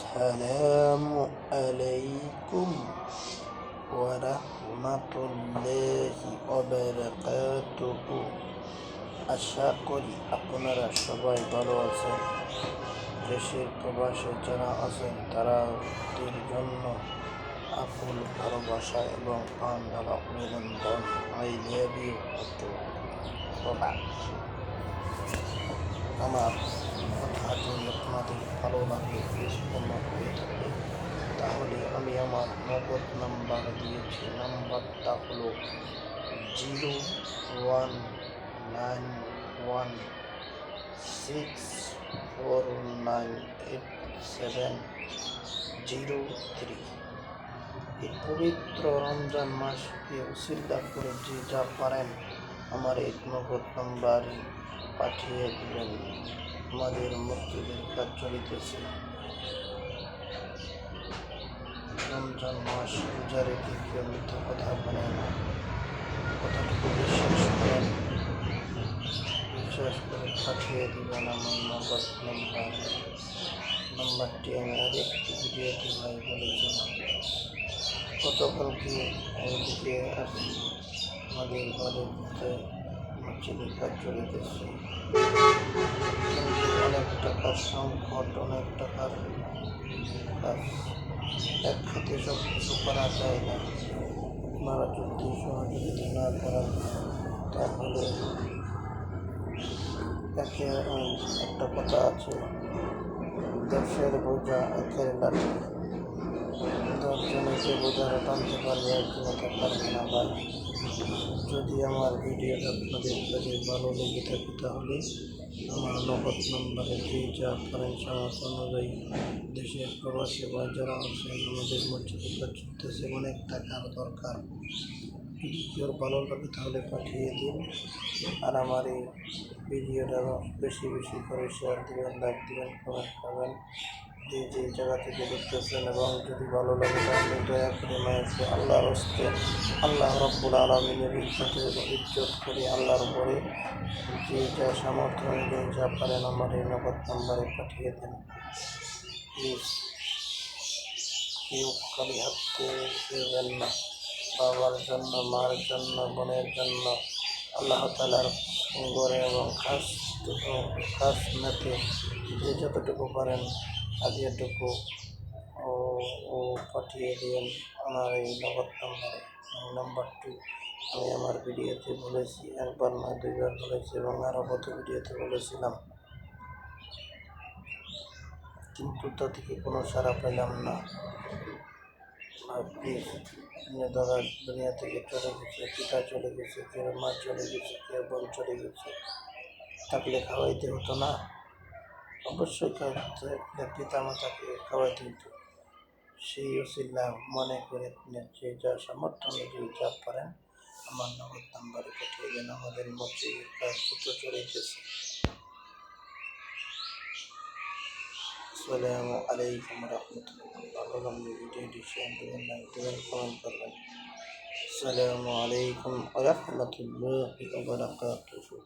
আসসালামু আলাইকুম ওয়া রাহমাতুল্লাহি ওয়া বারাকাতুহু। আশা করি আপনারা সবাই ভালো আছেন। দেশের প্রবাসে যারা আছেন তাদের জন্য আকুল ভালোবাসা এবং প্রাণ ঢালা অভিনন্দন। আই লাভ ইউ প্রবাস। আমার কথা যদি আপনাদের ভালো লাগে, সম্পূর্ণ হয়ে থাকে, তাহলে আমি আমার নগদ নাম্বার দিয়েছি। নাম্বারটা হলো 019164987003। এই পবিত্র রমজান মাসকে উসিলা করে যে যা পারেন আমার এই নগদ নাম্বারে পাঠিয়ে দিবেন। আমাদের মসজিদের কাজ চলিতেছে। রমজান মাস রোজা রেখে কেউ মিথ্যা কথা বলে না। কথাটুকু বিশ্বাস করেন, বিশ্বাস করে পাঠিয়ে দিবেন আমার নগদ নাম্বারটি আমি আরেকটি ভিডিওতে ভাই বলেছিলাম। গতকালকে এদিকে আসি আমাদের ঘরের মসজিদের কাজ চলিতেছে, কিন্তু অনেক টাকার সংকট, অনেক টাকার কাজ, এক হাতে সব কিছু করা যায় না। আপনারা যদি সহযোগিতা না করেন তাহলে একটা কথা আছে, দশের বোঝা একের লাঠি। 10 জনকে বোঝাটা টানতে পারবে, একজনকে পারবে না। ভাই, যদি আমার ভিডিওটা আপনাদের কাছে ভালো লেগে থাকে তাহলে আমার নগদ নাম্বারে যে যা পারেন সামর্থ্য অনুযায়ী দেশের প্রবাসী বা যারা আছেন আমাদের মসজিদে কাজ চলতেছে, অনেক টাকার দরকার। যদি কেউ ভালো লাগে তাহলে পাঠিয়ে দিন। আর আমার এই ভিডিওটা বেশি বেশি করে শেয়ার দেবেন, লাইক দেবেন, কমেন্ট করবেন যে জায়গা থেকে দেখতেছেন। এবং যদি ভালো লাগে তাহলে দয়া করে মায়েরকে আল্লাহর হস্তে আল্লাহ রাব্বুল আলামিনের ইজ্জত করে আল্লাহর উপরে যে যা সামর্থ্য অনুযায়ী যা পারেন আমার এই নগদ নাম্বারে পাঠিয়ে দেন প্লিজ। কেউ খালি হাতে দেবেন না। বাবার জন্য, মার জন্য, বোনের জন্য, আল্লাহ তাআলার ঘরে এবং খাস নাতে যে যতটুকু পারেন আগেটুকু ও পাঠিয়ে দিন আমার এই নগদ নাম্বারে। নাম্বারটি আমি আমার ভিডিওতে বলেছি, একবার না দুইবার বলেছি এবং আরও কত ভিডিওতে বলেছিলাম, কিন্তু তা থেকে কোনো সাড়া পেলাম না। প্লিজ, দাদা দুনিয়া থেকে চলে গেছে, পিতা চলে গেছে, কেউ মা চলে গেছে, কেউ বোন চলে গেছে, থাকলে খাওয়াইতে হতো না? অবশ্যই পিতা মাতাকে খাওয়াইতে হতো। সেই উসিলা মনে করে যে যা সামর্থ্য অনুযায়ী যা পারেন আমার নগদ নাম্বারে পাঠিয়ে দেন। আমাদের মসজিদের কাজ দ্রুত চলিতেছে। আসসালামু আলাইকুম রহমতুল্লাহ। ভালো লাগলে ভিডিওটি শেয়ার দেবেন, লাইক দেবেন, কমেন্ট করবেন। আসসালামু আলাইকুম রহমতুল্লাহি ওয়া বারাকাতুহু।